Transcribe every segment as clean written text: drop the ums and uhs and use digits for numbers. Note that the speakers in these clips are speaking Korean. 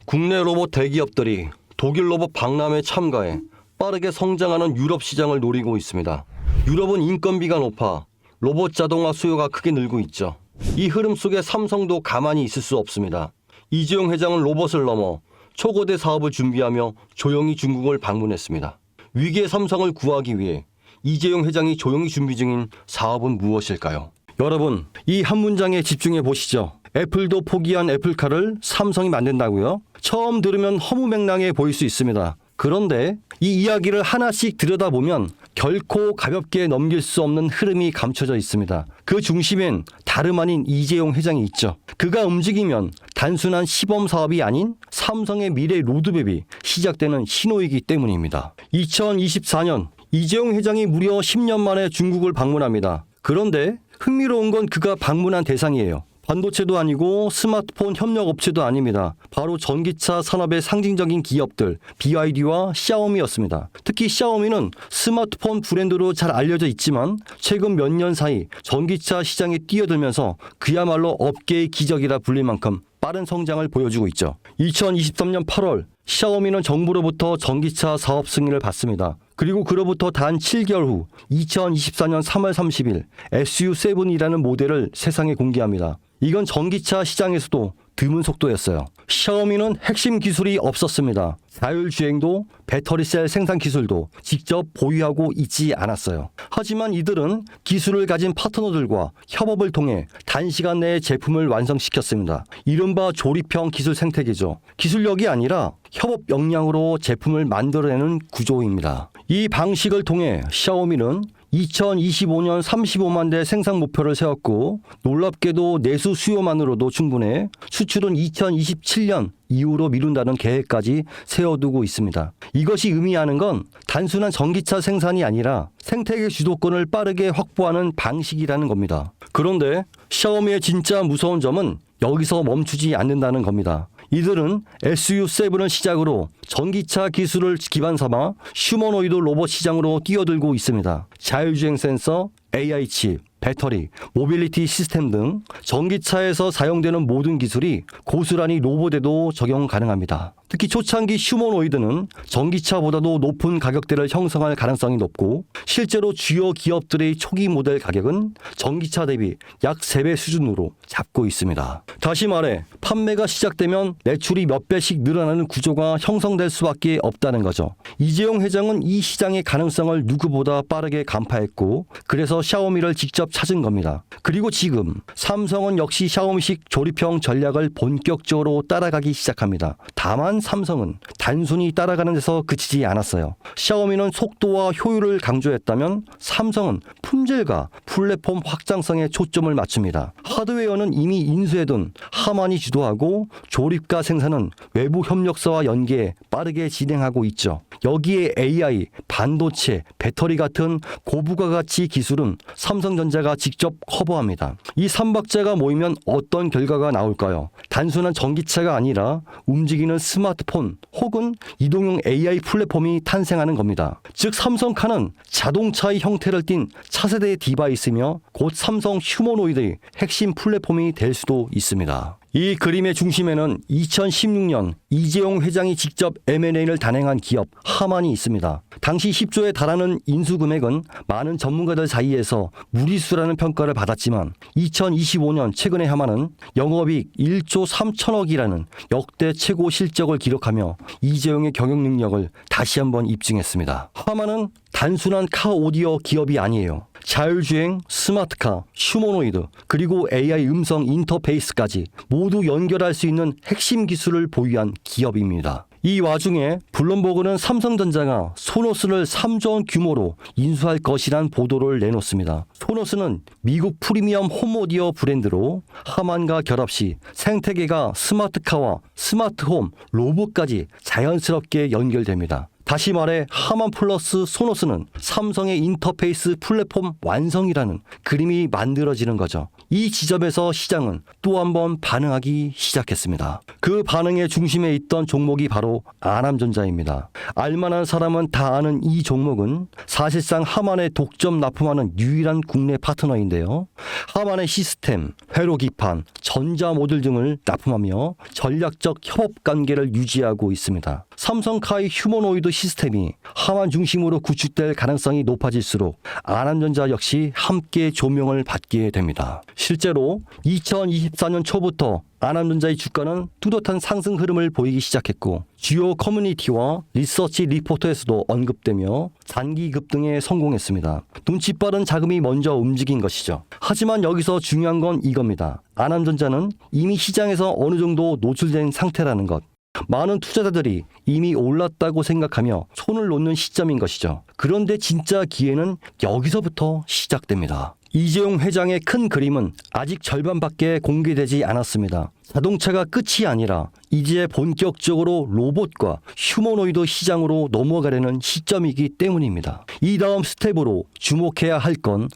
국내 로봇 대기업들이 독일 로봇 박람회에 참가해 빠르게 성장하는 유럽 시장을 노리고 있습니다. 유럽은 인건비가 높아 로봇 자동화 수요가 크게 늘고 있죠. 이 흐름 속에 삼성도 가만히 있을 수 없습니다. 이재용 회장은 로봇을 넘어 초거대 사업을 준비하며 조용히 중국을 방문했습니다. 위기의 삼성을 구하기 위해 이재용 회장이 조용히 준비 중인 사업은 무엇일까요? 여러분, 이 한 문장에 집중해 보시죠. 애플도 포기한 애플카를 삼성이 만든다고요? 처음 들으면 허무맹랑해 보일 수 있습니다. 그런데 이 이야기를 하나씩 들여다보면 결코 가볍게 넘길 수 없는 흐름이 감춰져 있습니다. 그 중심엔 다름 아닌 이재용 회장이 있죠. 그가 움직이면 단순한 시범 사업이 아닌 삼성의 미래 로드맵이 시작되는 신호이기 때문입니다. 2024년 이재용 회장이 무려 10년 만에 중국을 방문합니다. 그런데 흥미로운 건 그가 방문한 대상이에요. 반도체도 아니고 스마트폰 협력업체도 아닙니다. 바로 전기차 산업의 상징적인 기업들 BYD와 샤오미였습니다. 특히 샤오미는 스마트폰 브랜드로 잘 알려져 있지만 최근 몇 년 사이 전기차 시장에 뛰어들면서 그야말로 업계의 기적이라 불릴 만큼 빠른 성장을 보여주고 있죠. 2023년 8월 샤오미는 정부로부터 전기차 사업 승인을 받습니다. 그리고 그로부터 단 7개월 후 2024년 3월 30일 SU7이라는 모델을 세상에 공개합니다. 이건 전기차 시장에서도 드문 속도였어요. 샤오미는 핵심 기술이 없었습니다. 자율주행도 배터리셀 생산 기술도 직접 보유하고 있지 않았어요. 하지만 이들은 기술을 가진 파트너들과 협업을 통해 단시간 내에 제품을 완성시켰습니다. 이른바 조립형 기술 생태계죠. 기술력이 아니라 협업 역량으로 제품을 만들어내는 구조입니다. 이 방식을 통해 샤오미는 2025년 35만 대 생산 목표를 세웠고 놀랍게도 내수 수요만으로도 충분해 수출은 2027년 이후로 미룬다는 계획까지 세워두고 있습니다. 이것이 의미하는 건 단순한 전기차 생산이 아니라 생태계 주도권을 빠르게 확보하는 방식이라는 겁니다. 그런데 샤오미의 진짜 무서운 점은 여기서 멈추지 않는다는 겁니다. 이들은 SU7을 시작으로 전기차 기술을 기반 삼아 휴머노이드 로봇 시장으로 뛰어들고 있습니다. 자율주행 센서, AI 칩, 배터리, 모빌리티 시스템 등 전기차에서 사용되는 모든 기술이 고스란히 로봇에도 적용 가능합니다. 특히 초창기 휴머노이드는 전기차보다도 높은 가격대를 형성할 가능성이 높고 실제로 주요 기업들의 초기 모델 가격은 전기차 대비 약 3배 수준으로 잡고 있습니다. 다시 말해 판매가 시작되면 매출이 몇 배씩 늘어나는 구조가 형성될 수밖에 없다는 거죠. 이재용 회장은 이 시장의 가능성을 누구보다 빠르게 간파했고 그래서 샤오미를 직접 찾은 겁니다. 그리고 지금 삼성은 역시 샤오미식 조립형 전략을 본격적으로 따라가기 시작합니다. 다만 삼성은 단순히 따라가는 데서 그치지 않았어요. 샤오미는 속도와 효율을 강조했다면 삼성은 품질과 플랫폼 확장성에 초점을 맞춥니다. 하드웨어는 이미 인수해둔 하만이 주도하고 조립과 생산은 외부 협력사와 연계해 빠르게 진행하고 있죠. 여기에 AI, 반도체, 배터리 같은 고부가 가치 기술은 삼성전자가 직접 커버합니다. 이 삼박자가 모이면 어떤 결과가 나올까요? 단순한 전기차가 아니라 움직이는 스마트폰 혹은 이동용 AI 플랫폼이 탄생하는 겁니다. 즉 삼성카는 자동차의 형태를 띤 차세대 디바이스며 곧 삼성 휴머노이드의 핵심 플랫폼이 될 수도 있습니다. 이 그림의 중심에는 2016년 이재용 회장이 직접 M&A를 단행한 기업 하만이 있습니다. 당시 10조에 달하는 인수 금액은 많은 전문가들 사이에서 무리수라는 평가를 받았지만 2025년 최근에 하만은 영업이익 1조 3천억이라는 역대 최고 실적을 기록하며 이재용의 경영 능력을 다시 한번 입증했습니다. 하만은 단순한 카 오디오 기업이 아니에요. 자율주행, 스마트카, 휴머노이드, 그리고 AI 음성 인터페이스까지 모두 연결할 수 있는 핵심 기술을 보유한 기업입니다. 이 와중에 블룸버그는 삼성전자가 소노스를 3조 원 규모로 인수할 것이란 보도를 내놓습니다. 소노스는 미국 프리미엄 홈오디오 브랜드로 하만과 결합 시 생태계가 스마트카와 스마트홈, 로봇까지 자연스럽게 연결됩니다. 다시 말해 하만 플러스 소노스는 삼성의 인터페이스 플랫폼 완성이라는 그림이 만들어지는 거죠. 이 지점에서 시장은 또 한 번 반응하기 시작했습니다. 그 반응의 중심에 있던 종목이 바로 아남전자입니다. 알만한 사람은 다 아는 이 종목은 사실상 하만에 독점 납품하는 유일한 국내 파트너인데요. 하만의 시스템, 회로 기판, 전자 모듈 등을 납품하며 전략적 협업 관계를 유지하고 있습니다. 삼성카의 휴머노이드 시스템이 하만 중심으로 구축될 가능성이 높아질수록 아남전자 역시 함께 조명을 받게 됩니다. 실제로 2024년 초부터 아남전자의 주가는 뚜렷한 상승 흐름을 보이기 시작했고 주요 커뮤니티와 리서치 리포터에서도 언급되며 단기 급등에 성공했습니다. 눈치 빠른 자금이 먼저 움직인 것이죠. 하지만 여기서 중요한 건 이겁니다. 아남전자는 이미 시장에서 어느 정도 노출된 상태라는 것. 많은 투자자들이 이미 올랐다고 생각하며 손을 놓는 시점인 것이죠. 그런데 진짜 기회는 여기서부터 시작됩니다. 이재용 회장의 큰 그림은 아직 절반밖에 공개되지 않았습니다. 자동차가 끝이 아니라 이제 본격적으로 로봇과 휴머노이드 시장으로 넘어가려는 시점이기 때문입니다. 이 다음 스텝으로 주목해야 할 건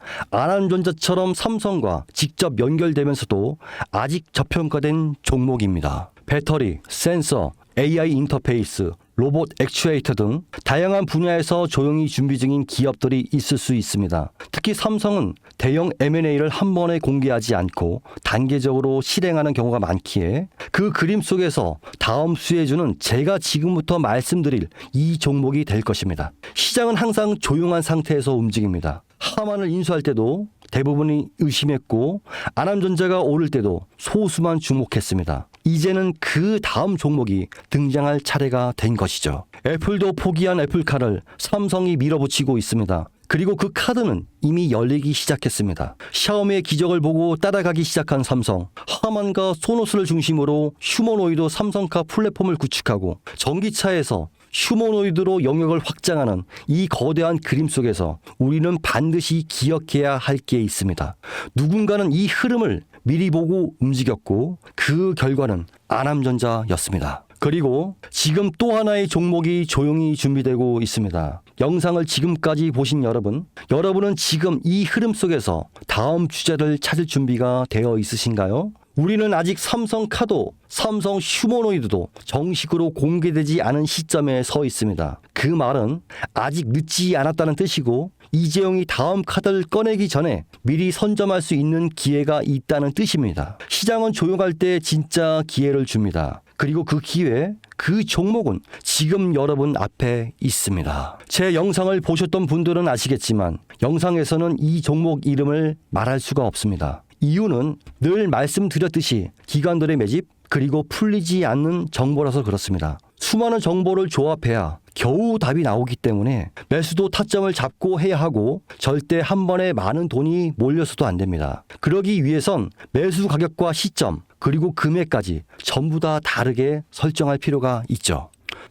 아남전자처럼 삼성과 직접 연결되면서도 아직 저평가된 종목입니다. 배터리, 센서, AI 인터페이스, 로봇 액추에이터 등 다양한 분야에서 조용히 준비 중인 기업들이 있을 수 있습니다. 특히 삼성은 대형 M&A를 한 번에 공개하지 않고 단계적으로 실행하는 경우가 많기에 그 그림 속에서 다음 수혜주는 제가 지금부터 말씀드릴 이 종목이 될 것입니다. 시장은 항상 조용한 상태에서 움직입니다. 하만을 인수할 때도 대부분이 의심했고 아남전자가 오를 때도 소수만 주목했습니다. 이제는 그 다음 종목이 등장할 차례가 된 것이죠. 애플도 포기한 애플카를 삼성이 밀어붙이고 있습니다. 그리고 그 카드는 이미 열리기 시작했습니다. 샤오미의 기적을 보고 따라가기 시작한 삼성, 하만과 소노스를 중심으로 휴머노이드 삼성카 플랫폼을 구축하고 전기차에서 휴머노이드로 영역을 확장하는 이 거대한 그림 속에서 우리는 반드시 기억해야 할 게 있습니다. 누군가는 이 흐름을 미리 보고 움직였고 그 결과는 아남전자였습니다. 그리고 지금 또 하나의 종목이 조용히 준비되고 있습니다. 영상을 지금까지 보신 여러분은 지금 이 흐름 속에서 다음 주자를 찾을 준비가 되어 있으신가요? 우리는 아직 삼성카도, 삼성 휴머노이드도 정식으로 공개되지 않은 시점에 서 있습니다. 그 말은 아직 늦지 않았다는 뜻이고 이재용이 다음 카드를 꺼내기 전에 미리 선점할 수 있는 기회가 있다는 뜻입니다. 시장은 조용할 때 진짜 기회를 줍니다. 그리고 그 기회, 그 종목은 지금 여러분 앞에 있습니다. 제 영상을 보셨던 분들은 아시겠지만 영상에서는 이 종목 이름을 말할 수가 없습니다. 이유는 늘 말씀드렸듯이 기관들의 매집 그리고 풀리지 않는 정보라서 그렇습니다. 수많은 정보를 조합해야 겨우 답이 나오기 때문에 매수도 타점을 잡고 해야 하고 절대 한 번에 많은 돈이 몰려서도 안 됩니다. 그러기 위해선 매수 가격과 시점 그리고 금액까지 전부 다 다르게 설정할 필요가 있죠.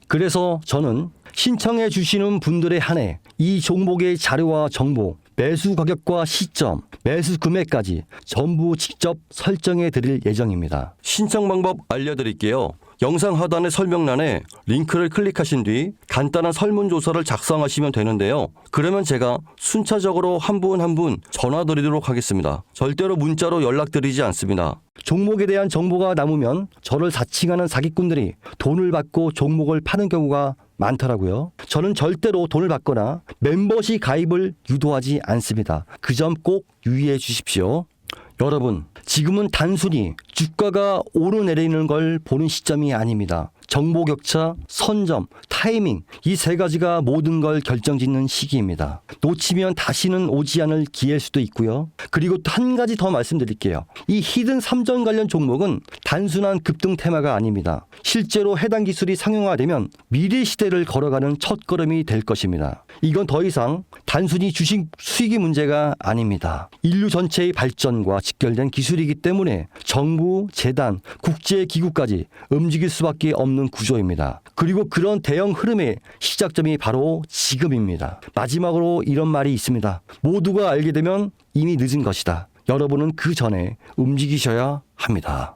그래서 저는 신청해 주시는 분들에 한해 이 종목의 자료와 정보, 매수 가격과 시점, 매수 금액까지 전부 직접 설정해 드릴 예정입니다. 신청 방법 알려드릴게요. 영상 하단의 설명란에 링크를 클릭하신 뒤 간단한 설문조사를 작성하시면 되는데요. 그러면 제가 순차적으로 한 분 한 분 전화 드리도록 하겠습니다. 절대로 문자로 연락드리지 않습니다. 종목에 대한 정보가 남으면 저를 사칭하는 사기꾼들이 돈을 받고 종목을 파는 경우가 많더라고요. 저는 절대로 돈을 받거나 멤버십 가입을 유도하지 않습니다. 그 점 꼭 유의해 주십시오. 여러분, 지금은 단순히 주가가 오르내리는 걸 보는 시점이 아닙니다. 정보 격차, 선점, 타이밍 이 세 가지가 모든 걸 결정짓는 시기입니다. 놓치면 다시는 오지 않을 기회일 수도 있고요. 그리고 또 한 가지 더 말씀드릴게요. 이 히든 3전 관련 종목은 단순한 급등 테마가 아닙니다. 실제로 해당 기술이 상용화되면 미래 시대를 걸어가는 첫걸음이 될 것입니다. 이건 더 이상 단순히 주식 수익의 문제가 아닙니다. 인류 전체의 발전과 직결된 기술이기 때문에 정부, 재단, 국제기구까지 움직일 수밖에 없는 구조입니다. 그리고 그런 대형 흐름의 시작점이 바로 지금입니다. 마지막으로 이런 말이 있습니다. 모두가 알게 되면 이미 늦은 것이다. 여러분은 그 전에 움직이셔야 합니다.